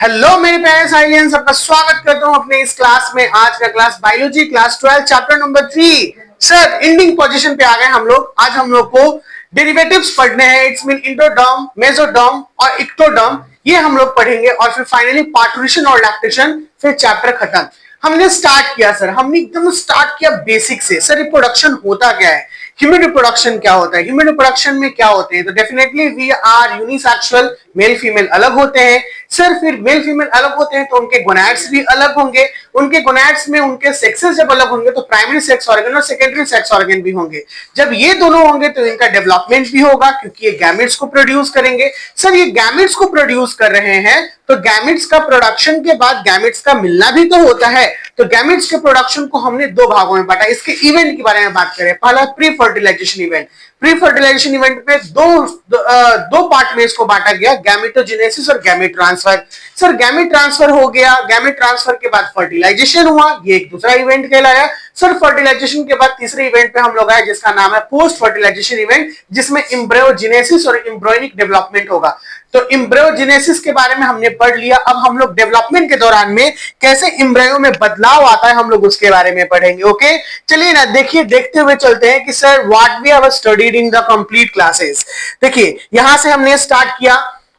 Hello मेरे प्यारे साइलियंस, सबका स्वागत करता हूं अपने इस क्लास में। आज का class biology class 12 chapter number 3 sir ending position पे आ गए हम लोग। आज हम लोग को डेरिवेटिव्स पढ़ने हैं। इट्स मीन इंट्रोडर्म, मेसोडर्म और इक्टोडर्म, ये हम लोग पढ़ेंगे और फिर फाइनली पार्टूरेशन और लैक्टेशन, फिर चैप्टर खत्म। हमने स्टार्ट किया सर, हमने एकदम स्टार्ट किया बेसिक से। सर रिप्रोडक्शन होता क्या है, ह्यूमन रिप्रोडक्शन क्या होता है, ह्यूमन रिप्रोडक्शन में क्या होते हैं। तो definitely we are unisexual, male female अलग होते हैं। सर फिर मेल फीमेल अलग होते हैं तो उनके गोनैड्स भी अलग होंगे। उनके गोनैड्स में उनके सेक्सेस जब अलग होंगे तो प्राइमरी सेक्स ऑर्गन और सेकेंडरी सेक्स ऑर्गन भी होंगे। जब ये दोनों होंगे तो इनका डेवलपमेंट भी होगा क्योंकि ये गैमेट्स को प्रोड्यूस करेंगे। सर ये गैमेट्स को प्रोड्यूस कर रहे हैं तो गैमेट्स का प्रोडक्शन के बाद गैमेट्स का मिलना भी तो होता है। तो गैमेट्स के प्रोडक्शन को हमने दो भागों में बांटा। इसके इवेंट के बारे में बात करें, पहला pre fertilisation event. Pre fertilisation event में दो पार्ट में इसको बांटा गया, गैमेटोजेनेसिस और gamete transfer. Sir gamete transfer हो गया, गैमेट ट्रांसफर के बाद फर्टिलाइजेशन हुआ, ये एक दूसरा इवेंट कहलाया। सर फर्टिलाइजेशन के बाद तीसरे इवेंट पे हम लोग आए जिसका नाम है पोस्ट फर्टिलाइजेशन इवेंट, जिसमें एम्ब्रियोजेनेसिस और एम्ब्रियोनिक डेवलपमेंट होगा। तो एम्ब्रियोजेनेसिस के बारे में हमने पढ़ लिया। अब हम लोग डेवलपमेंट के दौरान में कैसे एम्ब्रियो में बदलाव आता है हम लोग उसके बारे में पढ़ेंगे। ओके चलिए ना, देखिए देखते हुए चलते हैं कि sir what we have studied in the complete classes. देखिए यहां से हमने स्टार्ट किया।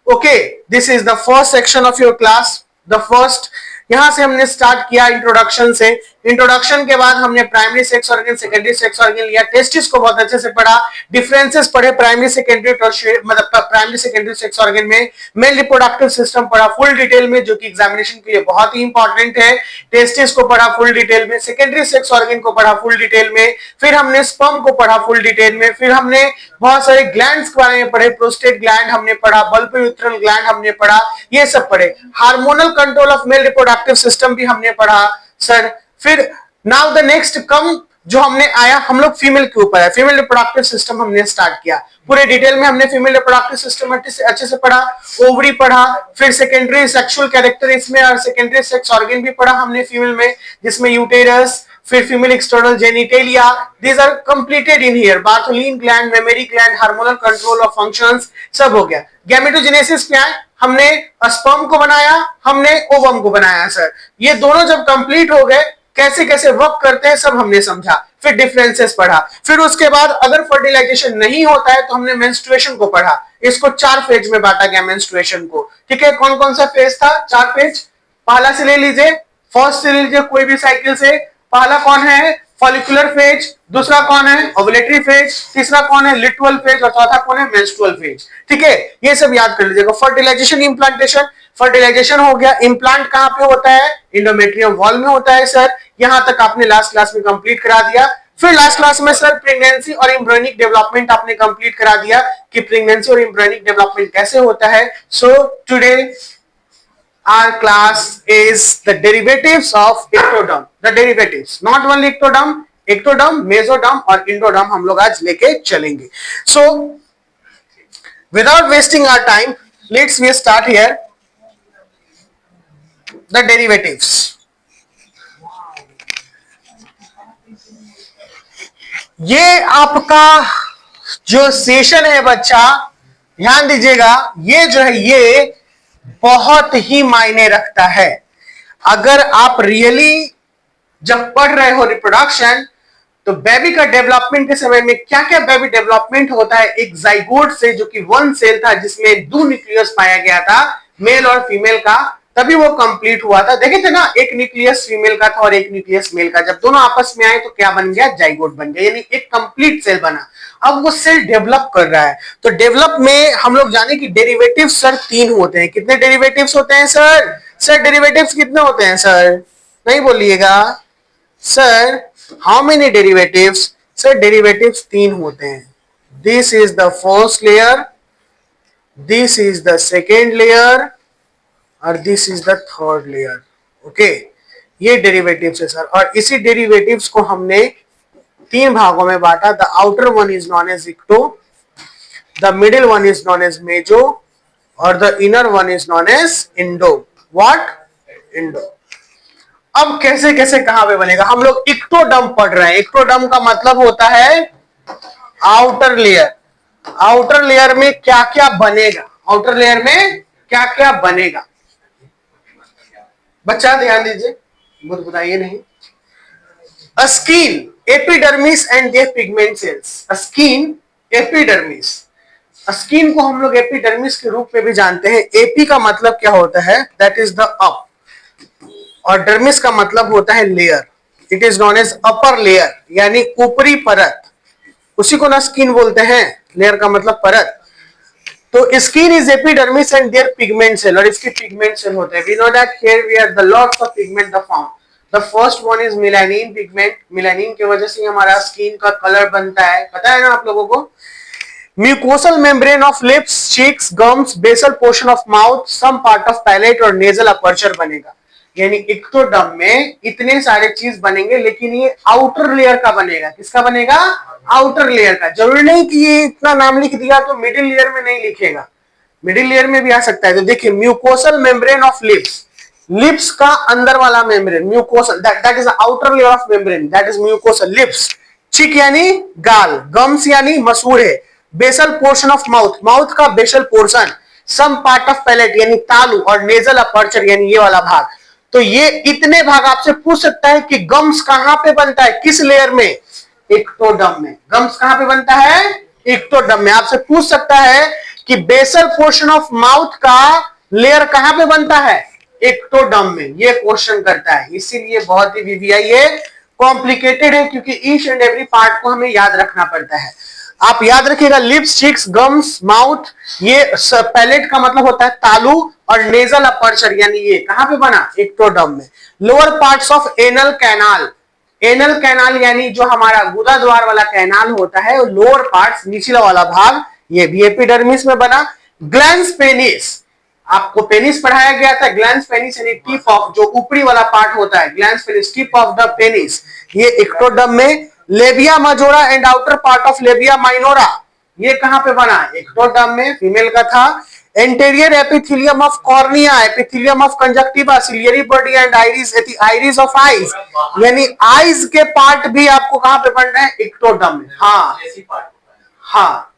Okay this is the first section of your class, the first. यहां से हमने स्टार्ट किया इंट्रोडक्शन से। इंट्रोडक्शन के बाद हमने primary sex organ, secondary sex organ लिया, टेस्टिस को बहुत अच्छे से पढ़ा, डिफरेंसेस पढ़े प्राइमरी सेकेंडरी मतलब प्राइमरी सेकेंडरी सेक्स ऑर्गन में, मेल रिप्रोडक्टिव सिस्टम पढ़ा फुल डिटेल में जो कि एग्जामिनेशन के लिए बहुत ही इंपॉर्टेंट है। टेस्टिस को पढ़ा फुल डिटेल में, सेकेंडरी सेक्स ऑर्गन को पढ़ा फुल डिटेल में, फिर हमने स्पर्म को पढ़ा फुल डिटेल में, फिर हमने बहुत सारे ग्लैंड्स के बारे में पढ़े, प्रोस्टेट ग्लैंड हमने पढ़ा, बल्ब यूथरल ग्लैंड हमने पढ़ा, ये सब पढ़े। Hormonal control of male reproductive system भी हमने पढ़ा सर। फिर नाउ द नेक्स्ट कम जो हमने आया हम लोग फीमेल के ऊपर है, फीमेल रिप्रोडक्टिव सिस्टम हमने स्टार्ट किया। पूरे डिटेल में हमने फीमेल रिप्रोडक्टिव सिस्टम अच्छे से पढ़ा, ओवरी पढ़ा, फिर सेकेंडरी सेक्सुअल कैरेक्टर इसमें और सेकेंडरी सेक्स ऑर्गन भी पढ़ा हमने फीमेल में, जिसमें यूटेरस, फिर female external genitalia, these are completed in here. Bartholin gland, mammary gland, hormonal control of functions सब हो गया। गैमेटोजेनेसिस क्या है, हमने स्पर्म को बनाया, हमने ओवम को बनाया सर। ये दोनों जब कंप्लीट हो गए, कैसे कैसे वर्क करते हैं सब हमने समझा, फिर डिफरेंसेस पढ़ा। फिर उसके बाद अगर फर्टिलाइजेशन नहीं होता है तो हमने मेंस्ट्रुएशन को पढ़ा। इसको 4 फेज में बांटा गया मेंस्ट्रुएशन को। ठीक है, कौन कौन सा फेज था, 4 फेज। पहला से ले लीजिए, फर्स्ट से ले लीजिए कोई भी साइकिल से। पहला कौन है, फॉलिकुलर फेज, दूसरा कौन है ओवुलेटरी फेज, तीसरा कौन है लिटरल फेज और चौथा कौन है मेंस्ट्रुअल फेज। ठीक है, ये सब याद कर लीजिएगा। फर्टिलाइजेशन, इम्प्लांटेशन, फर्टिलाइजेशन हो गया, इम्प्लांट कहां पे होता है, इंडोमेट्रियम वॉल में होता है सर। यहां तक आपने लास्ट क्लास में कंप्लीट करा दिया। फिर लास्ट क्लास में सर प्रेगनेंसी और एम्ब्रियोनिक डेवलपमेंट आपने कंप्लीट करा दिया कि प्रेगनेंसी और एम्ब्रियोनिक डेवलपमेंट कैसे होता है। So today our class is the derivatives of ectoderm, the derivatives, not only ectoderm, ectoderm, mesoderm और endoderm हम लोग आज लेके चलेंगे। So without wasting our time, let's we start here the derivatives। ये आपका जो सेशन है बच्चा, ध्यान दीजिएगा, ये जो है ये बहुत ही मायने रखता है। अगर आप रियली जब पढ़ रहे हो रिप्रोडक्शन, तो बेबी का डेवलपमेंट के समय में क्या क्या बेबी डेवलपमेंट होता है एक जाइगोट से, जो कि 1 सेल था जिसमें 2 न्यूक्लियस पाया गया था, मेल और फीमेल का, तभी वो कंप्लीट हुआ था। देखे थे ना, एक न्यूक्लियस फीमेल का था और एक न्यूक्लियस मेल का। जब दोनों आपस में आए तो क्या बन गया, जाइगोट बन गया, यानी एक कंप्लीट सेल बना। अब वो सेल डेवलप कर रहा है, तो डेवलप में हम लोग जाने कि डेरिवेटिव सर 3 होते हैं। कितने डेरिवेटिव्स होते हैं सर? सर डेरिवेटिव्स कितने होते हैं सर? नहीं बोलिएगा sir, how many derivatives? Sir derivatives 3 होते हैं। This is the first layer, this is the second layer और this is the third layer. Okay, ये डेरिवेटिव्स है सर। और इसी डेरिवेटिव्स को हमने 3 भागों में बांटा। The outer one is known as ecto, the middle one is known as meso और the inner one is known as endo. What? Endo. अब कैसे कैसे कहां पे बनेगा, हम लोग इक्टोडर्म पढ़ रहे हैं। इक्टोडर्म का मतलब होता है आउटर लेयर। आउटर लेयर में क्या क्या बनेगा, आउटर लेयर में क्या क्या बनेगा। बच्चा ध्यान दीजिए, बुदबुदाइए नहीं। Skin, epidermis and their pigment cells. Skin, epidermis. Skin को हम लोग एपिडर्मिस के रूप में भी जानते हैं। एपी का मतलब क्या होता है? दैट इज द अप, और डर्मिस का मतलब होता है layer. It is known as upper layer, यानी ऊपरी परत, उसी को ना स्किन बोलते हैं। लेयर का मतलब परत। तो skin is epidermis and their pigment cell, और इसके पिगमेंट सेल होते हैं। We know that here we are the lots of pigment the found. The first one is melanin pigment. Melanin की वजह से हमारा स्किन का कलर बनता है, पता है ना आप लोगों को। Mucosal membrane of lips, cheeks, gums, basal portion of mouth, some part of palate और नेजल अपर्चर बनेगा। यानी इक्टोडर्म में इतने सारे चीज बनेंगे, लेकिन ये आउटर लेयर का बनेगा। किसका बनेगा? आउटर लेयर का। जरूरी नहीं कि ये इतना नाम लिख दिया तो मिडिल लेयर में नहीं लिखेगा, मिडिल लेयर में भी आ सकता है। तो देखिए, mucosal membrane of lips, lips का अंदर वाला membrane, mucosal, that is outer layer of membrane, that is mucosal lips. Cheek यानी गाल, गम्स यानी मसूड़े, basal portion of mouth, mouth का basal portion, some part of palate यानी तालू, और नेजल अपर्चर यानी ये वाला भाग। तो ये इतने भाग आपसे पूछ सकता है कि गम्स कहां पे बनता है, किस लेयर में? इक्टोडर्म में। गम्स कहां पे बनता है? इक्टोडर्म में। आपसे पूछ सकता है कि बेसल पोर्शन ऑफ माउथ का लेयर कहां पे बनता है? इक्टोडर्म में। ये क्वेश्चन करता है, इसीलिए बहुत ही वीवीआई है, कॉम्प्लिकेटेड है, क्योंकि ईच एंड एवरी पार्ट को हमें याद रखना पड़ता है। आप याद रखिएगा, लिप्स, चिक्स, गम्स, माउथ, ये पैलेट का मतलब होता है तालू, और नेजल अपर्चर यानी ये कहां पे बना? इक्टोडर्म में। Lower parts of anal canal, anal canal यानी जो हमारा गुदा द्वार वाला कैनाल होता है, लोअर पार्ट्स, निचला वाला भाग, ये भी एपिडर्मिस में बना। ग्लैंस पेनिस, आपको पेनिस पढ़ाया गया था। ग्लैंस पेनिस यानी टिप ऑफ, जो ऊपरी वाला पार्ट होता है, glans penis, tip of the penis, ये इक्टोडर्म में। Labia majora and outer part of labia minora, ये कहां पे बना? इक्टोडर्म में, फीमेल का था। Anterior epithelium of cornea, epithelium of conjunctiva, ciliary body and iris, iris of eyes, यानी आईज के पार्ट भी आपको कहां पे बनना है? इक्टोडर्म में। हाँ हाँ।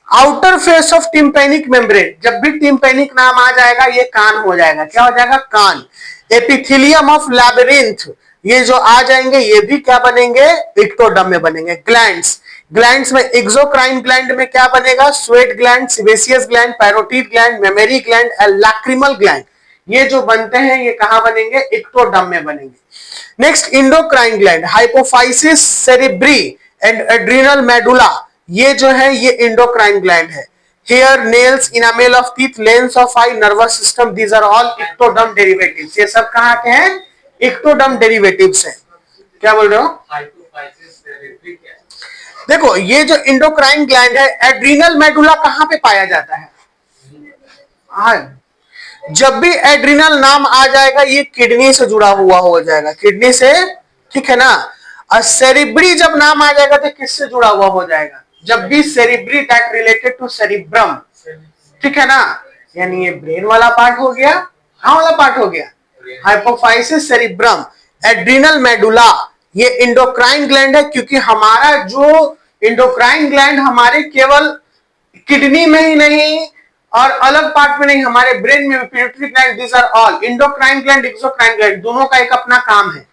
Outer face of tympanic membrane, जब भी टिम्पेनिक नाम आ जाएगा ये कान हो जाएगा। क्या हो जाएगा? कान। एपिथेलियम ऑफ लैबिरिंथ, ये जो आ जाएंगे ये भी क्या बनेंगे? इक्टोडर्म में बनेंगे। ग्लैंड्स, ग्लैंड्स में एक्सोक्राइन ग्लैंड में क्या बनेगा? Sweat gland, sebaceous gland, parotid gland, mammary gland, lacrimal gland, ये जो बनते हैं ये कहां बनेंगे? इक्टोडर्म में बनेंगे। Next, endocrine gland, hypophysis cerebri and adrenal medulla, ये जो है ये इंडोक्राइन ग्लैंड है। Hair, nails, enamel of teeth, lens of eye, nervous system, these are all ectoderm derivatives. ये सब कहां के हैं? इक्टोडर्म डेरिवेटिव्स हैं। क्या बोल रहे हो? देखो, ये जो इंडोक्राइन ग्लैंड है, एड्रिनल मेडुला कहां पे पाया जाता है? जब भी एड्रिनल नाम आ जाएगा ये किडनी से जुड़ा हुआ हो जाएगा, किडनी से, ठीक है ना। और सेरिब्री जब नाम आ जाएगा तो किससे जुड़ा हुआ हो जाएगा? जब भी cerebri, that related to cerebrum, ठीक है ना। यानी ये ब्रेन वाला पार्ट हो गया, हाँ वाला पार्ट हो गया, हाइपोफाइसिस सेरिब्रम। एड्रिनल मेडुला ये इंडोक्राइन ग्लैंड है, क्योंकि हमारा जो इंडोक्राइन ग्लैंड हमारे केवल किडनी में ही नहीं और अलग पार्ट में नहीं, हमारे ब्रेन में, pituitary gland, this are all endocrine gland, exocrine gland, दोनों का एक अपना काम है।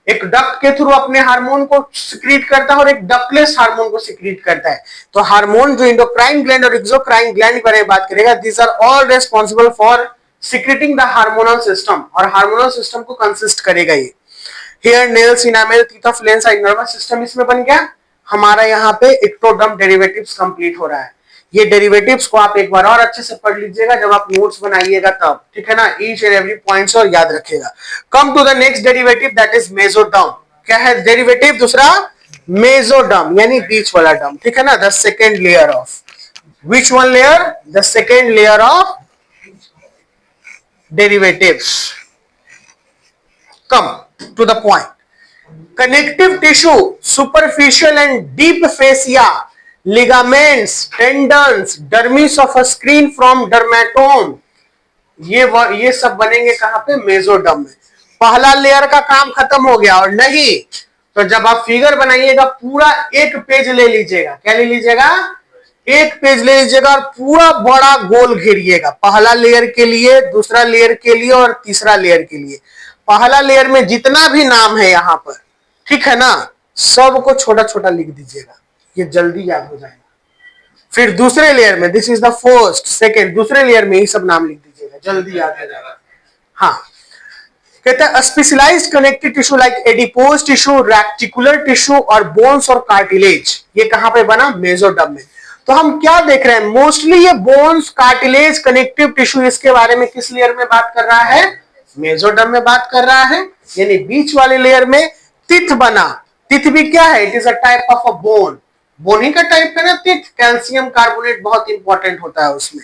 एक डक्ट के थ्रू अपने हार्मोन को सिक्रीट करता है और एक डक्टलेस हार्मोन को सिक्रीट करता है। तो हार्मोन जो इंडोक्राइन ग्लैंड और एक्सोक्राइन ग्लैंड के बारे में बात करेगा, this are all responsible for secreting the hormonal system, और हार्मोनल सिस्टम को कंसिस्ट करेगा ये। Hair, nails, enamel, teeth of lens, nervous system इसमें बन गया। हमारा यहाँ पे इक्टोडर्म डेरिवेटिव्स कंप्लीट हो रहा है। ये डेरिवेटिव्स को आप एक बार और अच्छे से पढ़ लीजिएगा जब आप नोट्स बनाइएगा तब, ठीक है ना। ईच एंड एवरी पॉइंट्स और याद रखिएगा। Come to the next derivative, that is mesoderm. क्या है डेरिवेटिव दूसरा? मेसोडर्म, यानी बीच वाला डर्म, ठीक है ना। The second layer of which one layer? The second layer of derivatives. Come to the point. Connective tissue, superficial and deep fascia, ligaments, tendons, dermis of a screen from dermatome, ये सब बनेंगे कहां पे? मेसोडर्म में। पहला layer का काम खत्म हो गया, और नहीं तो जब आप फिगर बनाइएगा पूरा एक पेज ले लीजिएगा। क्या ले लीजिएगा? एक पेज ले लीजिएगा और पूरा बड़ा गोल घेरिएगा, पहला लेयर के लिए, दूसरा लेयर के लिए और तीसरा लेयर के लिए। पहला लेयर में जितना भी नाम है यहां पर, ठीक है ना, सबको छोटा छोटा लिख दीजिएगा, ये जल्दी याद हो जाएगा। फिर दूसरे लेयर में, this is the first second, दूसरे लेयर में ये सब नाम लिख दीजिएगा, जल्दी याद हो जाएगा। हाँ, कहता है specialised connective tissue like adipose tissue, reticular tissue और बोन्स और कार्टिलेज, ये कहां पे बना? मेसोडर्म में। तो हम क्या देख रहे हैं? मोस्टली ये बोन्स, कार्टिलेज, कनेक्टिव टिश्यू, इसके बारे में किस लेयर में बात कर रहा है? मेसोडर्म में बात कर रहा है। यानी बीच वाले लेयर में तिथ बना। तिथ भी क्या है? It is a type of a bone, bone ही का टाइप है ना तिथ। कैल्शियम कार्बोनेट बहुत इंपॉर्टेंट होता है उसमें।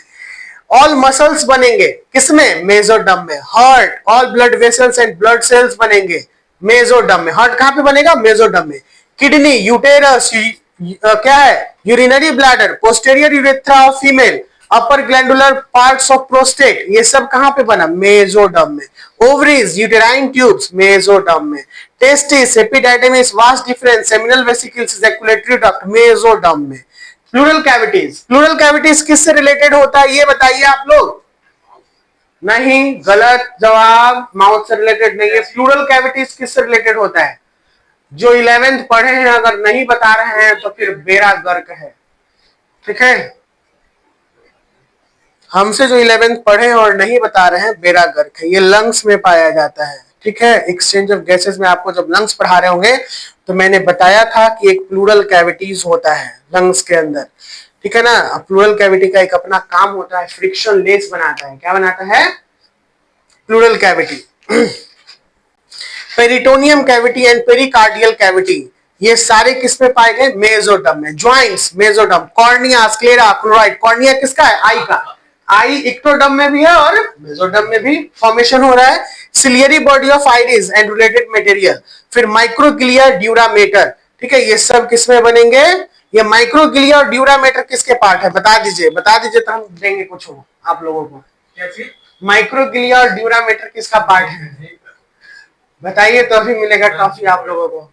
ऑल मसल्स बनेंगे किसमें? मेसोडर्म में। Heart, all blood vessels and blood cells बनेंगे मेसोडर्म में। हार्ट कहां पे बनेगा? मेसोडर्म में। किडनी, यूटेरस, क्या है? Urinary bladder, posterior urethra of female, upper glandular parts of prostate, ये सब कहां पे बना? मेसोडर्म में। ओवरीज, यूटेराइन ट्यूब्स, मेसोडर्म में। Testis, epididymis, vas deferens, seminal vesicles, ejaculatory duct, mesoderm में। प्लूरल कैविटीज, प्लूरल कैविटीज किससे रिलेटेड होता है ये बताइए आप लोग? नहीं, गलत जवाब, माउथ से रिलेटेड नहीं है। प्लूरल कैविटीज किससे रिलेटेड होता है? जो 11th पढ़े हैं अगर नहीं बता रहे हैं तो फिर बेड़ा गर्क है, ठीक है। हमसे जो 11th पढ़े और नहीं बता रहे हैं, बेड़ा गर्क है। ये लंग्स में पाया जाता है, ठीक है। एक्सचेंज ऑफ गैसेस में आपको जब लंग्स पढ़ा रहे होंगे तो मैंने बताया था कि एक प्लूरल कैविटीज होता है लंग्स के अंदर, ठीक है ना। प्लूरल कैविटी का एक अपना काम होता है, फ्रिक्शन लेस बनाता है। क्या बनाता है? Pleural cavity. Peritoneum cavity and pericardial cavity, ये सारे किस में पाए गए? मेसोडर्म में। Joints, mesoderm. Cornea, sclera, chloride, cornea किसका है? आई का। आई इक्टोडर्म में भी है और मेसोडर्म में भी फॉर्मेशन हो रहा है। Ciliary body of iris and related material. फिर माइक्रोग्लिया, ड्यूरामेटर, ठीक है। ये सब किसमें बनेंगे? ये माइक्रोग्लिया और ड्यूरामेटर किसके पार्ट है? बता दीजिए, बता दीजिए तो हम देंगे कुछ हो आप लोगों को। माइक्रोग्लिया और ड्यूरामेटर किसका पार्ट है? बताइए तो अभी मिलेगा टॉफी आप लोगों को।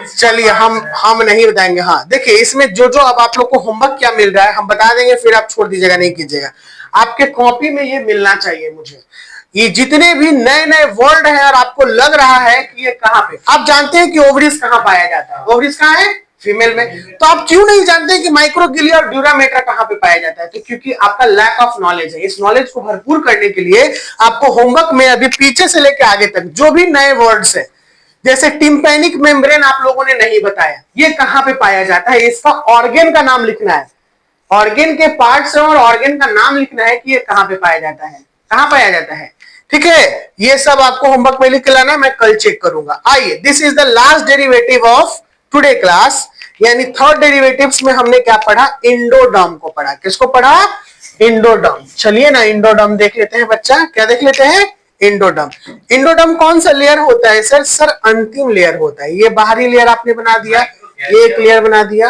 चलिए हम नहीं बताएंगे। हाँ देखिए, इसमें जो जो अब आप लोग को होमवर्क क्या मिल रहा है हम बता देंगे, फिर आप छोड़ दीजिएगा, नहीं कीजिएगा। आपके कॉपी में ये मिलना चाहिए मुझे। ये जितने भी नए नए वर्ड हैं और आपको लग रहा है कि ये कहां पे, आप जानते हैं कि ओवरीज कहां पाया जाता है? ओवरीज कहां है? फीमेल में। तो आप क्यों नहीं जानते कि माइक्रोगिलिया और ड्यूरामेटर कहां पे पाया जाता है? तो क्योंकि आपका लैक ऑफ नॉलेज है। इस नॉलेज को भरपूर करने के लिए आपको होमवर्क में अभी पीछे से लेकर आगे तक जो भी नए वर्ड्स है, जैसे टिम्पैनिक मेम्ब्रेन आप लोगों ने नहीं बताया, ये कहां पे पाया जाता है? इसका ऑर्गेन का नाम लिखना है, ऑर्गेन के पार्ट्स और ऑर्गेन का नाम लिखना है कि ये कहां पे पाया जाता है, कहां पाया जाता है, ठीक है। ये सब आपको होमवर्क में लिख के लाना, मैं कल चेक करूंगा। आइए, this is the last derivative of today class, यानी थर्ड डेरिवेटिव्स में हमने क्या पढ़ा? इंडोडर्म को पढ़ा। किसको पढ़ा? इंडोडर्म। चलिए ना इंडोडर्म देख लेते हैं बच्चा, क्या देख लेते हैं? इंडोडर्म। इंडोडर्म कौन सा लेयर होता है सर? सर अंतिम लेयर होता है। ये बाहरी लेयर आपने बना दिया, एक लेयर बना दिया,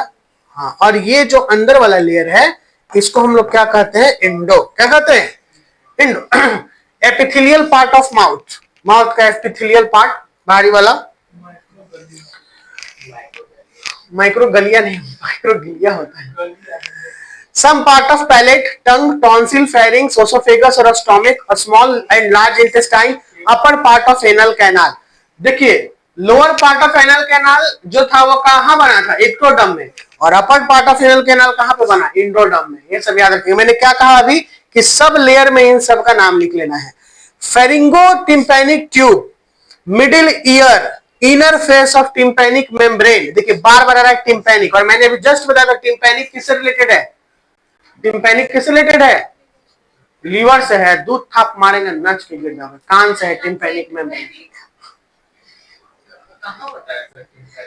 हाँ। और ये जो अंदर वाला लेयर है इसको हम लोग क्या कहते हैं? इंडो। क्या कहते हैं? Indo. Epithelial part of mouth, mouth का एपिथेलियल पार्ट बाहरी वाला। माइक्रोगलिया नहीं, माइक्रोगिलिया होता है। Some part of palate, tongue, tonsil, pharynx, esophagus और stomach, a small and large intestine, upper part of anal canal। देखिए, lower part of anal canal जो था वो कहां बना था? एक्टोडर्म में। और upper part of anal canal कहां पे बना? इंडोडर्म में। ये सब याद रखिए। मैंने क्या कहा अभी कि सब लेयर में इन सब का नाम लिख लेना है। Pharyngotympanic tube, middle ear, inner face of tympanic membrane. देखिए बार बार आ रहा है टिम्पैनिक, और मैंने अभी जस्ट बताया था टिम्पैनिक किससे रिलेटेड है? टिम्पैनिक किससे रिलेटेड है? लीवर से है। दूध थाप मारेंगे नच के गिर जाओगे। कान से है टिम्पैनिक मेम्ब्रेन।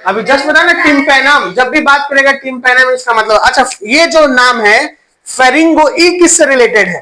अभी जस्ट बताया ना टिम्पैनम, जब भी बात करेगा टिम्पैनम इसका मतलब। अच्छा, ये जो नाम है फेरिंगो, ई किससे रिलेटेड है?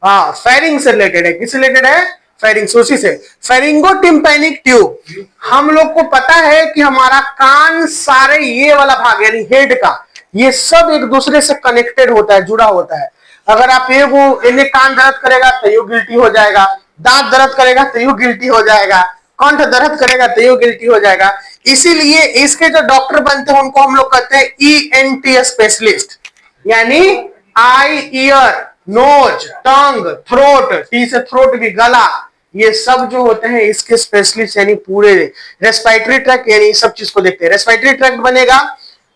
हाँ, फेरिंग से रिलेटेड है। किससे रिलेटेड है? फेरिंग, उसी से। फेरिंगो टिम्पैनिक ट्यूब। हम लोग को पता है कि हमारा कान, सारे ये वाला भाग यानी हेड का, ये सब एक दूसरे से कनेक्टेड होता है, जुड़ा होता है। अगर आप ये वो इन्हें कान दर्द करेगा तो यू गिल्टी हो जाएगा, दांत दर्द करेगा तो यू गिल्टी हो जाएगा, कंठ दर्द करेगा तो ये गिल्टी हो जाएगा। इसीलिए इसके जो डॉक्टर बनते हैं उनको हम लोग कहते हैं ENT स्पेशलिस्ट, यानी आई, ईयर, नोज, टंग, थ्रोट, टी से थ्रोट भी गला, ये सब जो होते हैं इसके स्पेशलिस्ट, यानी पूरे रेस्पिरेटरी ट्रैक्ट, यानी सब चीज को देखते हैं। रेस्पिरेटरी ट्रैक्ट बनेगा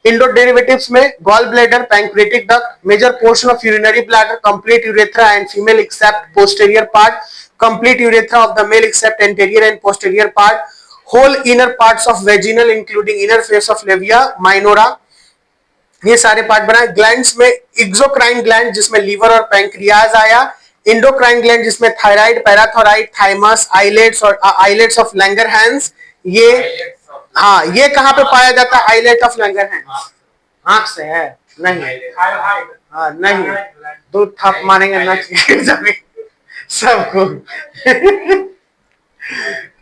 इंडो डेरिवेटिव्स में gall bladder, pancreatic duct, major portion of urinary bladder, complete urethra and female except posterior part, complete urethra of the male except anterior and posterior part, whole inner parts of vaginal including inner face of labia minora, ये सारे part बनाए। Glands में exocrine gland जिसमें liver और pancreas आया, endocrine gland जिसमें thyroid, पैराथोराइड, thymus, islets और islets of Langerhans. ये हाँ, ये कहां पे पाया जाता है? आइलेट ऑफ लैंगरहैंस, आंख से है नहीं? हाँ नहीं, दो थप मारेंगे ना सबको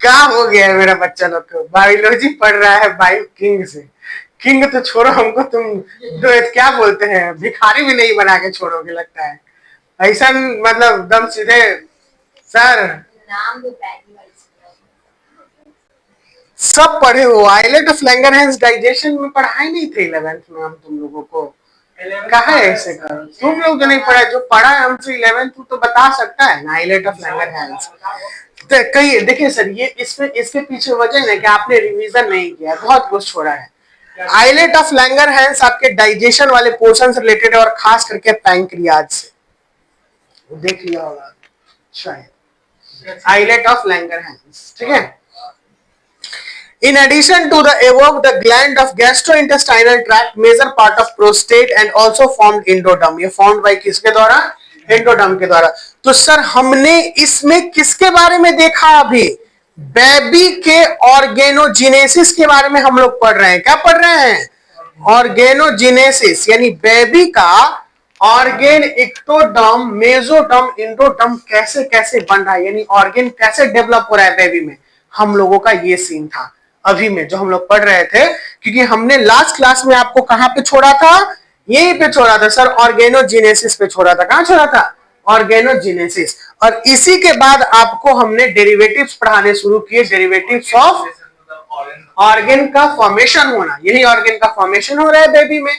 क्या हो गया है मेरा बच्चा लोग को? बायोलॉजी पढ़ रहा है बायो किंग से। किंग तो छोड़ो, हमको तुम क्या बोलते हैं, भिखारी भी नहीं बना के छोड़ोगे लगता है। ऐसा मतलब दम सीधे सर नाम सब पढ़े हो। आइलेट ऑफ लैंगरहैंस डाइजेशन में पढ़ाई नहीं थे 11th में हम तुम लोगों को? कहा है ऐसे कर, तुम लोग तो नहीं पढ़ा, जो पढ़ा है हमसे 11th तो बता सकता है ना आइलेट ऑफ लैंगरहैंस। तो कही देखिए सर, ये इसके पीछे वजह है कि आपने रिवीजन नहीं किया, बहुत कुछ छोड़ा है। आइलेट ऑफ लैंगरहैंस आपके डाइजेशन वाले पोर्शन से रिलेटेड है और खास करके पैंक्रियाज से, देख लिया होगा शायद, आइलेट ऑफ लैंगरहैंस, ठीक है। In addition to the above, the gland of gastrointestinal tract, major part of prostate and also formed endoderm. ये formed by किसके द्वारा? एंडोडर्म के द्वारा। तो सर हमने इसमें किसके बारे में देखा? अभी बेबी के ऑर्गेनोजेनेसिस के बारे में हम लोग पढ़ रहे हैं। क्या पढ़ रहे हैं? ऑर्गेनोजेनेसिस, यानी बेबी का ऑर्गेन, इक्टोडर्म, मेसोडर्म, एंडोडर्म कैसे कैसे बन रहा है, यानी ऑर्गेन कैसे डेवलप हो रहा है बेबी में। हम लोगों का ये सीन था अभी में जो हम लोग पढ़ रहे थे, क्योंकि हमने लास्ट क्लास में आपको कहां पे छोड़ा था? यहीं पे छोड़ा था सर, ऑर्गेनोजेनेसिस पे छोड़ा था। कहां छोड़ा था? ऑर्गेनोजेनेसिस। और इसी के बाद आपको हमने डेरिवेटिव्स पढ़ाने शुरू किए, डेरिवेटिव्स ऑफ ऑर्गेन का फॉर्मेशन होना। यही ऑर्गेन का फॉर्मेशन हो रहा है बेबी में,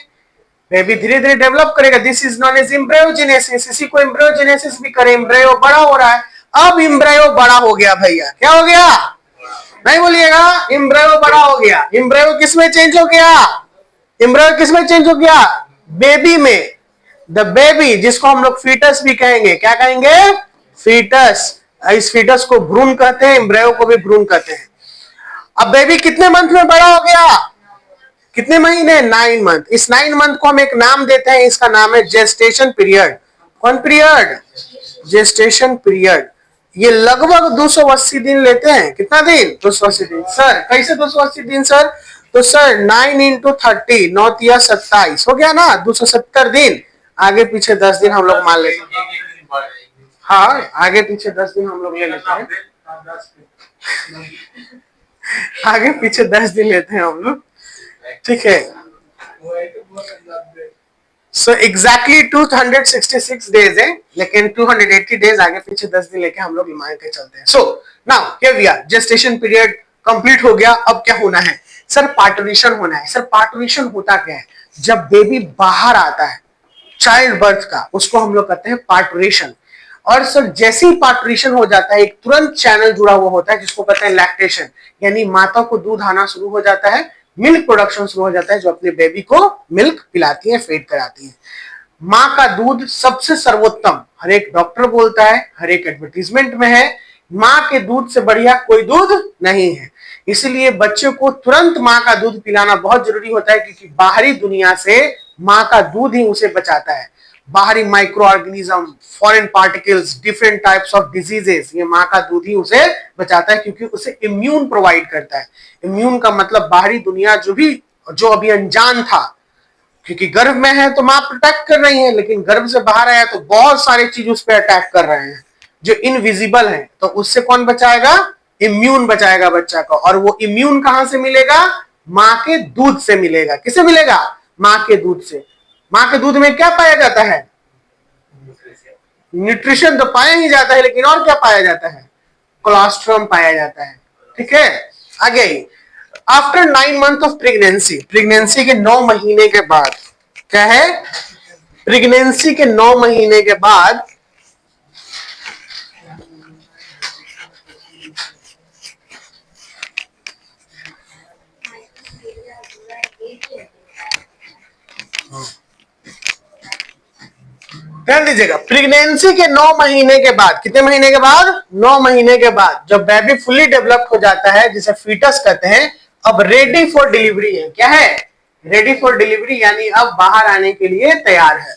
बेबी धीरे धीरे डेवलप करेगा। This is known as embryogenesis, इसी को एम्ब्रियोजेनेसिस भी करे। एम्ब्रियो बड़ा हो रहा है, अब एम्ब्रियो बड़ा हो गया भैया। क्या हो गया? नहीं बोलिएगा, एम्ब्रियो बड़ा हो गया। एम्ब्रियो किसमें चेंज हो गया? एम्ब्रियो किसमें चेंज हो गया? बेबी में। द बेबी, जिसको हम लोग फीटस भी कहेंगे। क्या कहेंगे? फीटस। इस फीटस को भ्रूण कहते हैं, एम्ब्रियो को भी भ्रूण कहते हैं। अब बेबी कितने मंथ में बड़ा हो गया? कितने महीने? 9 मंथ। इस 9 मंथ को हम एक नाम देते हैं, इसका नाम है जेस्टेशन पीरियड। कौन पीरियड? Gestation period. ये लगभग 280 दिन लेते हैं। कितना दिन? 280 दिन। सर कैसे 280 दिन सर? तो सर 9 × 30, 9 × 27 हो गया ना, 270 दिन। आगे पीछे 10 दिन हम लोग मान लेते हैं। हाँ, आगे पीछे 10 दिन हम लोग ले लेते हैं, आगे पीछे 10 दिन लेते हैं हम लोग, ठीक है। सो एग्जैक्टली 266 डेज है, लेकिन 280 डेज आगे पीछे 10 दिन लेके हम लोग मान के चलते हैं। So now here we are, gestation period complete हो गया। अब क्या होना है सर? पार्टुरेशन होना है। सर पार्टुरेशन होता क्या है? जब बेबी बाहर आता है चाइल्ड बर्थ का, उसको हम लोग कहते हैं पार्टुरेशन। और सर जैसे ही पार्टुरेशन हो जाता है, एक तुरंत चैनल जुड़ा हुआ होता है जिसको कहते हैं लैक्टेशन, यानी माता को दूध आना शुरू हो जाता है, मिल्क प्रोडक्शन शुरू हो जाता है, जो अपने बेबी को मिल्क पिलाती है, फीड कराती है। माँ का दूध सबसे सर्वोत्तम, हर एक डॉक्टर बोलता है, हर एक एडवर्टीजमेंट में है, माँ के दूध से बढ़िया कोई दूध नहीं है। इसलिए बच्चे को तुरंत माँ का दूध पिलाना बहुत जरूरी होता है, क्योंकि बाहरी दुनिया से माँ का दूध ही उसे बचाता है। बाहरी micro organism, foreign particles, different types of diseases, ये माँ का दूध ही उसे बचाता है, क्योंकि उसे इम्यून प्रोवाइड करता है। इम्यून का मतलब बाहरी दुनिया जो अभी अनजान था, क्योंकि गर्भ में है तो माँ प्रोटेक्ट कर रही है, लेकिन गर्भ से बाहर आया तो बहुत सारी चीज उस पर अटैक कर रहे हैं जो इनविजिबल है। तो उससे कौन बचाएगा? इम्यून बचाएगा बच्चा को। और वो इम्यून कहां से मिलेगा? माँ के दूध से मिलेगा। किसे मिलेगा? माँ के दूध से। माँ के दूध में क्या पाया जाता है? न्यूट्रिशन तो पाया ही जाता है, लेकिन और क्या पाया जाता है? कोलेस्ट्रॉल पाया जाता है। ठीक है, आगे after 9 month of pregnancy, pregnancy के 9 महीने के बाद, क्या है, प्रेगनेंसी के 9 महीने के बाद ध्यान दीजिएगा, प्रेगनेंसी के 9 महीने के बाद, कितने महीने के बाद, 9 महीने के बाद जब बेबी फुली डेवलप हो जाता है, जिसे फीटस कहते हैं, अब रेडी फॉर डिलीवरी है, क्या है, रेडी फॉर डिलीवरी, यानी अब बाहर आने के लिए तैयार है।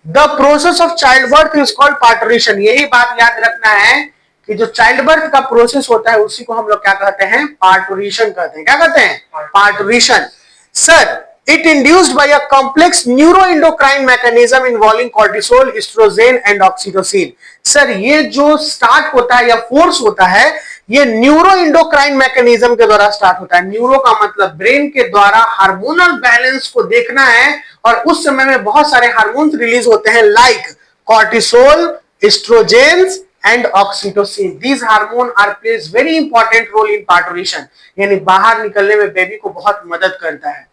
The process of childbirth is called parturition, यही बात याद रखना है कि जो चाइल्ड बर्थ का प्रोसेस होता है उसी को हम लोग क्या कहते हैं, पार्टरिशन कहते हैं, क्या कहते हैं, parturition. Sir, it induced by a complex neuroendocrine mechanism involving cortisol, estrogen and oxytocin। Sir, ये जो स्टार्ट होता है या फोर्स होता है, ये न्यूरोइंडोक्राइन मैकेनिज्म के द्वारा स्टार्ट होता है। न्यूरो का मतलब ब्रेन के द्वारा हार्मोनल बैलेंस को देखना है, और उस समय में बहुत सारे हार्मोन्स रिलीज होते हैं, like cortisol, estrogens and oxytocin. These hormone are plays very important role in parturition, यानी बाहर निकलने में बेबी को बहुत मदद करता है।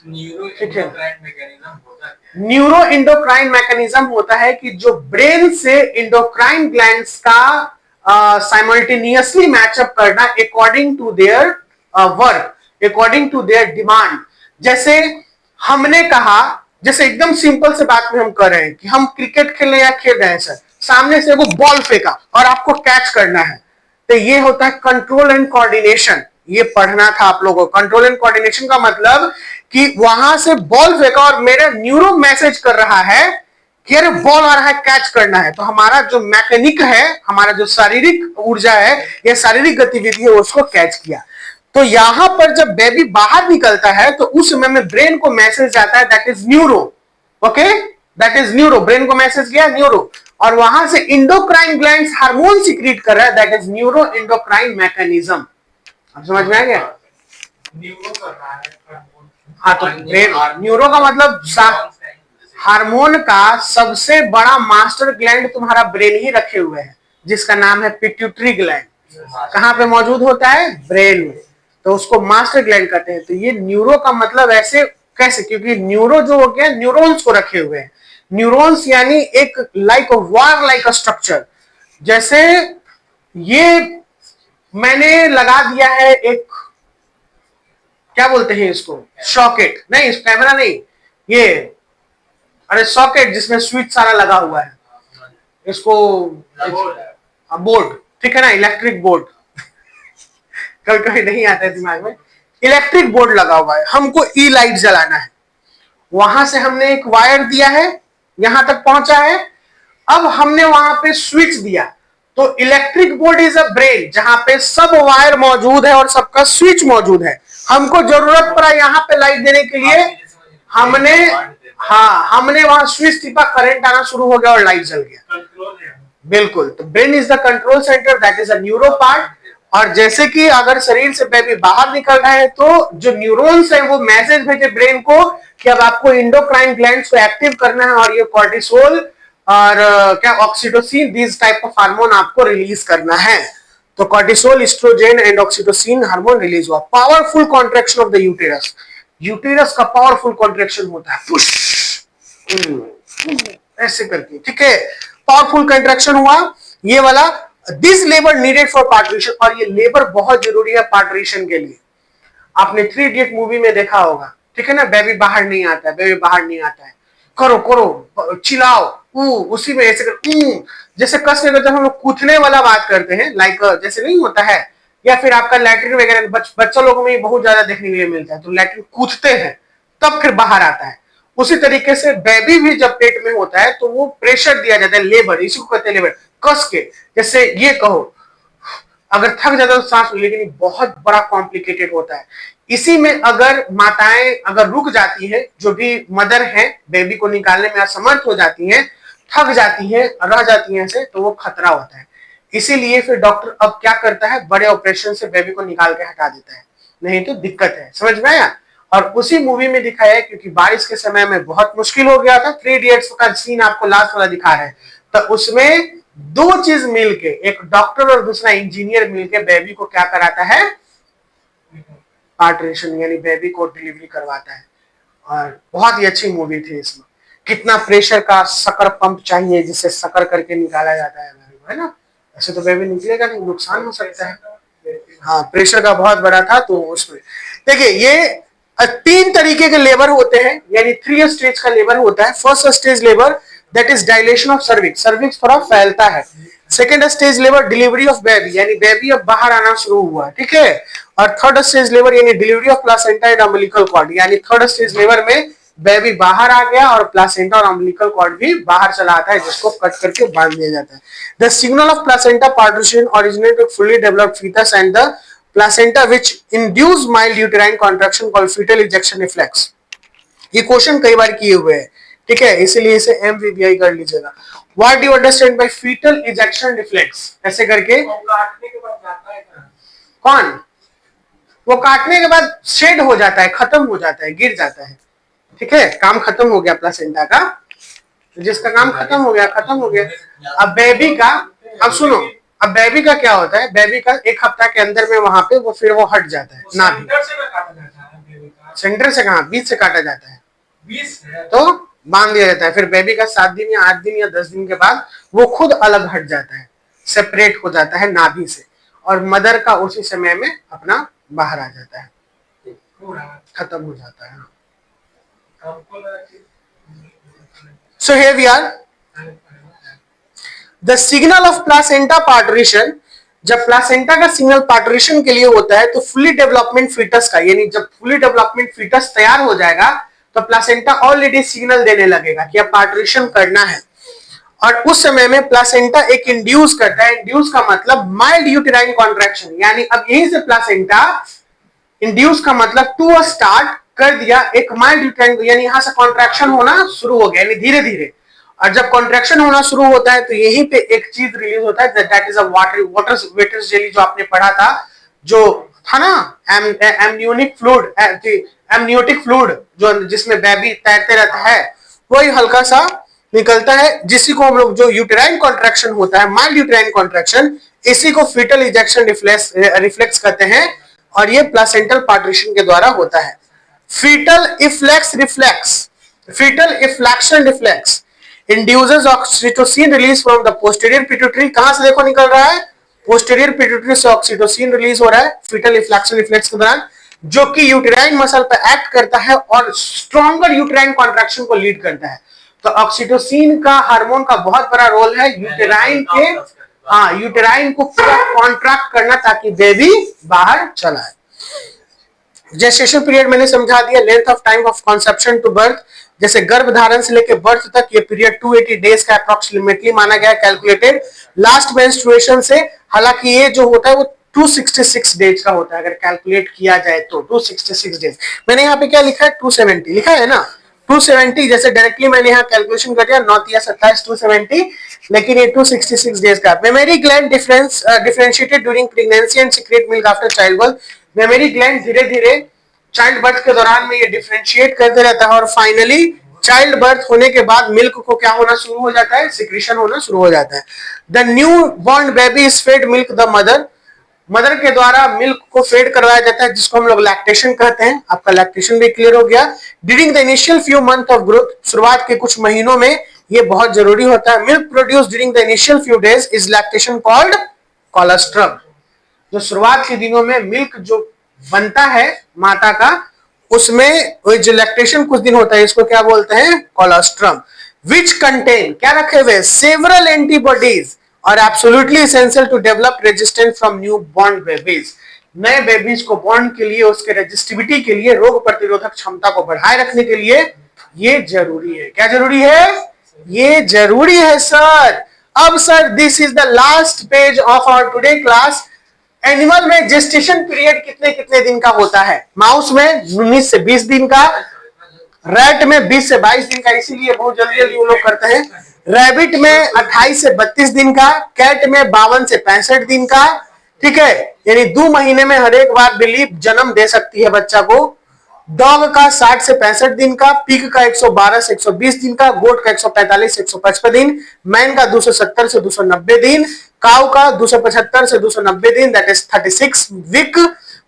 न्यूरो इंडोक्राइन मैकेनिज्म होता है कि जो ब्रेन से इंडोक्राइन ग्लैंड्स का साइमल्टेनियसली मैचअप करना according to their work, according to their demand. जैसे हमने कहा, जैसे एकदम सिंपल से बात में हम कर रहे हैं कि हम क्रिकेट खेलने या खेल रहे हैं सर, सामने से वो बॉल फेंका और आपको कैच करना है, तो ये होता है कंट्रोल एंड कोऑर्डिनेशन। ये पढ़ना था आप लोगों को। कंट्रोल एंड कोऑर्डिनेशन का मतलब कि वहां से बॉल फेंका और मेरा न्यूरो मैसेज कर रहा है कि अरे बॉल आ रहा है, कैच करना है, तो हमारा जो मैकेनिक है, हमारा जो शारीरिक ऊर्जा है या शारीरिक गतिविधि है, उसको कैच किया। तो यहां पर जब बेबी बाहर निकलता है तो उस समय में ब्रेन को मैसेज जाता है, that is neuro, okay, that is neuro, brain को मैसेज गया न्यूरो, और वहां से इंडोक्राइन ग्लैंड्स हार्मोन सीक्रेट कर रहा है, that is neuro endocrine mechanism. आप समझ में आ गया? न्यूरो कर रहा है, हाँ, तो न्यूरो का मतलब हार्मोन का सबसे बड़ा मास्टर ग्लैंड तुम्हारा ब्रेन ही रखे हुए है, जिसका नाम है पिट्यूटरी ग्लैंड। कहां पे मौजूद होता है? ब्रेन में, तो उसको मास्टर ग्लैंड कहते हैं। तो ये न्यूरो का मतलब ऐसे कैसे, क्योंकि न्यूरो जो हो गया, न्यूरॉन्स को रखे हुए हैं। न्यूरॉन्स यानी एक लाइक वायर लाइक स्ट्रक्चर, जैसे ये मैंने लगा दिया है एक, क्या बोलते हैं इसको, सॉकेट नहीं, इस कैमरा नहीं, ये अरे सॉकेट जिसमें स्विच सारा लगा हुआ है, इसको बोर्ड, ठीक है ना, इलेक्ट्रिक बोर्ड कभी कभी नहीं आता है दिमाग में, इलेक्ट्रिक बोर्ड लगा हुआ है, हमको ई लाइट जलाना है, वहां से हमने एक वायर दिया है, यहां तक पहुंचा है, अब हमने वहां पे स्विच दिया, तो electric board is a brain जहां पे सब वायर मौजूद है और सबका स्विच मौजूद है। हमको जरूरत पड़ा यहाँ पे लाइट देने के लिए, हमने, हाँ, हमने वहां स्विच टिपा, करंट आना शुरू हो गया और लाइट जल गया। बिल्कुल, तो brain is the control centre, that is a neuro part. और जैसे कि अगर शरीर से बेबी बाहर निकल रहा है तो जो न्यूरॉन्स है वो मैसेज भेजे ब्रेन को कि अब आपको इंडोक्राइन ग्लैंड्स को एक्टिव करना है, और ये कॉर्टिसोल और क्या oxytocin, this type of hormone आपको रिलीज करना है। तो cortisol, estrogen and oxytocin hormone release हुआ। Powerful contraction of the uterus, uterus का पावरफुल कॉन्ट्रैक्शन होता है, पुश ऐसे करके, ठीक है, पावरफुल कॉन्ट्रैक्शन हुआ ये वाला। दिस लेबर नीडेड फॉर पार्टरिशन, और ये लेबर बहुत जरूरी है पार्टरिशन के लिए। आपने 3 इडियट मूवी में देखा होगा, ठीक है ना, बेबी बाहर नहीं आता है, बेबी बाहर नहीं आता है, करो करो चिल्लाओ, उसी में ऐसे कर, जैसे कस के जब हम लोग कूदने वाला बात करते हैं, लाइक जैसे नहीं होता है, या फिर आपका लैट्रिन वगैरह बच्चा लोगों में बहुत ज्यादा देखने के लिए मिलता है, तो लैट्रिन कूदते हैं तब फिर बाहर आता है। उसी तरीके से बेबी भी जब पेट में होता है तो वो प्रेशर दिया जाता है, लेबर, इसी को कहते हैं लेबर, कस के, जैसे ये कहो अगर थक जाता है तो सांस, लेकिन बहुत बड़ा कॉम्प्लिकेटेड होता है। इसी में अगर माताएं अगर रुक जाती हैं, जो भी मदर हैं, बेबी को निकालने में असमर्थ हो जाती हैं, थक जाती हैं, रह जाती हैं ऐसे, तो वो खतरा होता है। इसीलिए फिर डॉक्टर अब क्या करता है, बड़े ऑपरेशन से बेबी को निकाल के हटा देता है, नहीं तो दिक्कत है। समझ में आया? और उसी मूवी में दिखाया है, क्योंकि बारिश के समय में बहुत मुश्किल हो गया था, 3 इडियट्स का सीन आपको लास्ट वाला दिखा रहे हैं, तो उसमें दो चीज मिलके, एक डॉक्टर और दूसरा इंजीनियर मिलके बेबी को क्या कराता है, पार्टरेशन यानी बेबी को डिलीवरी करवाता है। और बहुत ही अच्छी मूवी थी। इसमें कितना प्रेशर का शक्कर पंप चाहिए जिससे शक्कर करके निकाला जाता है, है ना। ऐसे तो बेबी निकलेगा नहीं, नुकसान हो सकता है। हाँ, प्रेशर का बहुत बड़ा था। तो उसमें देखिए ये 3 तरीके के लेबर होते हैं, यानी 3 स्टेज का लेबर होता है। First stage labour that is dilation of cervix, cervix थोड़ा फैलता है। Second stage labour delivery of baby, यानी बेबी अब बाहर आना शुरू हुआ, ठीक है। और थर्ड स्टेज लेबर यानी delivery of placenta and umbilical cord, यानी थर्ड स्टेज लेबर में बेबी बाहर आ गया और प्लासेंटा और अम्बिलिकल कॉर्ड भी बाहर चला आता है, जिसको कट करके बांध दिया जाता है। The signal of placenta partition originate with fully developed foetus and the placenta which induce mild uterine contraction called foetal ejection reflex. ये क्वेश्चन कई बार किए हुए हैं, ठीक है, इसीलिए इसे एमवीवीआई कर लीजिएगा। What do you understand by foetal ejection reflex, ऐसे करके। काटने के बाद जाता है कौन, वो काटने के बाद शेड हो जाता है, खत्म हो जाता है, गिर जाता है, ठीक है, काम खत्म हो गया प्लासेंटा का। जिसका काम खत्म हो गया, खत्म हो गया। अब बेबी का, अब सुनो, अब बेबी का क्या होता है, बेबी का 1 हफ्ता के अंदर में वहां पे वो फिर वो हट जाता है ना भी। सेंटर से कहा, बीच से काटा जाता है, तो बांध दिया जाता है। फिर बेबी का 7 दिन या 8 दिन या 10 दिन के बाद वो खुद अलग हट जाता है, सेपरेट हो जाता है नाभि से, और मदर का उसी समय में अपना बाहर आ जाता है, खत्म हो जाता है। So here we are. The signal of placenta parturition, जब प्लासेंटा का सिग्नल पार्टूरेशन के लिए होता है तो फुली डेवलपमेंट फीटस का, यानी जब फुली डेवलपमेंट फीटस तैयार हो जाएगा तो प्लासेंटा ऑलरेडी सिग्नल देने लगेगा कि अब पार्टूरेशन करना है। और उस समय में प्लासेंटा एक इंड्यूस करता है, इंड्यूस का मतलब माइल्ड यूटेराइन कॉन्ट्रैक्शन, यानी अब यहीं से प्लासेंटा, इंड्यूस का मतलब टू स्टार्ट कर दिया एक माइल्ड यूटेराइन, यानी यहां से कॉन्ट्रैक्शन होना शुरू हो गया, यानी धीरे धीरे। और जब कॉन्ट्रैक्शन होना शुरू होता है तो यहीं पे एक चीज रिलीज होता है, that is a water waiters jelly, जो आपने पढ़ा था, जो था ना एमनियोटिक फ्लूइड, जो जिसमें बेबी तैरते रहता है, वही हल्का सा निकलता है, जिसी को हम लोग, जो यूटेराइन कॉन्ट्रैक्शन होता है, माइल्ड यूटेराइन कॉन्ट्रैक्शन, इसी को फीटल इजेक्शन रिफ्लेक्स कहते हैं, और ये प्लासेंटल पार्टीशन के द्वारा होता है। Fetal ejection reflex induces oxytocin release from the posterior pituitary, कहां से देखो निकल रहा है, posterior pituitary से ऑक्सीटोसिन रिलीज हो रहा है fetal efflection reflex के दौरान, जो कि यूटेराइन मसल पर एक्ट करता है और स्ट्रॉन्गर यूटेराइन कॉन्ट्रैक्शन को लीड करता है। तो ऑक्सीटोसिन का हार्मोन का बहुत बड़ा रोल है यूटेराइन के, हाँ, यूटेराइन को पूरा कॉन्ट्रैक्ट करना ताकि बेबी बाहर चला है। जेस्टेशन पीरियड मैंने समझा दिया, length of time of conception to birth, जैसे गर्भधारण से लेकर बर्थ तक ये पीरियड 280 डेज का अप्रोक्सीमेटली माना गया, कैलकुलेटेड। लास्ट मेंस्ट्रुएशन से, हालांकि ये जो होता है वो 266 डेज का होता है, अगर कैलकुलेट किया जाए तो 266 डेज। मैंने यहाँ पे क्या लिखा है, 270 लिखा है ना, 270, जैसे डायरेक्टली मैंने यहाँ कैलकुलेशन कर दिया, 9 या 27 270, लेकिन ये 266 डेज का। Memory gland differentiated during pregnancy and secret milk after child birth, memory gland धीरे धीरे चाइल्ड बर्थ के दौरान में ये डिफरेंशिएट करते रहता है, और फाइनली चाइल्ड बर्थ होने के बाद मिल्क को क्या होना शुरू हो जाता है, सिक्रीशन होना शुरू हो जाता है। The new born baby is fed milk the mother, mother के द्वारा मिल्क को फेड करवाया जाता है, जिसको हम लोग लैक्टेशन कहते हैं। आपका लैक्टेशन भी क्लियर हो गया। During the initial few month of growth, शुरुआत के कुछ महीनों में ये बहुत जरूरी होता है। Milk produce during the initial few days is lactation called colostrum, जो शुरुआत के दिनों में मिल्क जो बनता है माता का, उसमें जो लैक्टेशन कुछ दिन होता है, इसको क्या बोलते हैं, कोलोस्ट्रम। विच कंटेन, क्या रखे हुए, सेवरल एंटीबॉडीज और absolutely essential to develop resistance from newborn babies. नए बेबीज को बॉर्न के लिए, उसके रेजिस्टिविटी के लिए, रोग प्रतिरोधक क्षमता को बढ़ाए रखने के लिए ये जरूरी है। क्या जरूरी है, ये जरूरी है सर। अब sir, this is the last page of our today class. Animal में जेस्टेशन पीरियड कितने कितने दिन का होता है, माउस में 19 से 20 दिन का, रैट में 20 से 22 दिन का, इसीलिए बहुत जल्दी जल्दी वो लोग करते हैं। रैबिट में 28 से 32 दिन का, कैट में 52 से 65 दिन का, ठीक है, यानी 2 महीने में हर एक बार बिलीफ जन्म दे सकती है बच्चा को। डॉग का 60 से 65 दिन का, पिग का 112 से 120 दिन का, गोट का 145 से 155 दिन, मैन का 270 से 290 दिन, काउ का 275 से 290 दिन, दैट इज 36 वीक।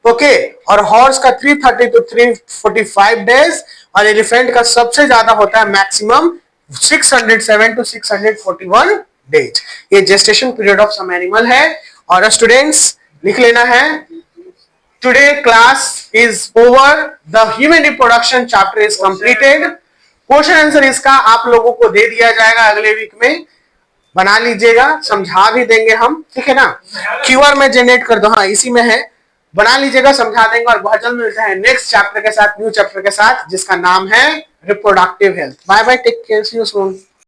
ओके, और हॉर्स का 330 टू 345 डेज, और एलिफेंट का सबसे ज्यादा होता है मैक्सिमम 607 टू 641 डेज। ये gestation period of some animal है। और स्टूडेंट्स लिख लेना है, today class is over, the human reproduction chapter is completed। Question answer इसका आप लोगों को दे दिया जाएगा अगले वीक में, बना लीजिएगा, समझा भी देंगे हम, ठीक है ना। क्यूआर में जनरेट कर दो, हाँ इसी में है, बना लीजिएगा, समझा देंगे। और बहुत जल्द मिलते हैं नेक्स्ट चैप्टर के साथ, न्यू चैप्टर के साथ, जिसका नाम है reproductive health. Bye bye, take care, see you soon.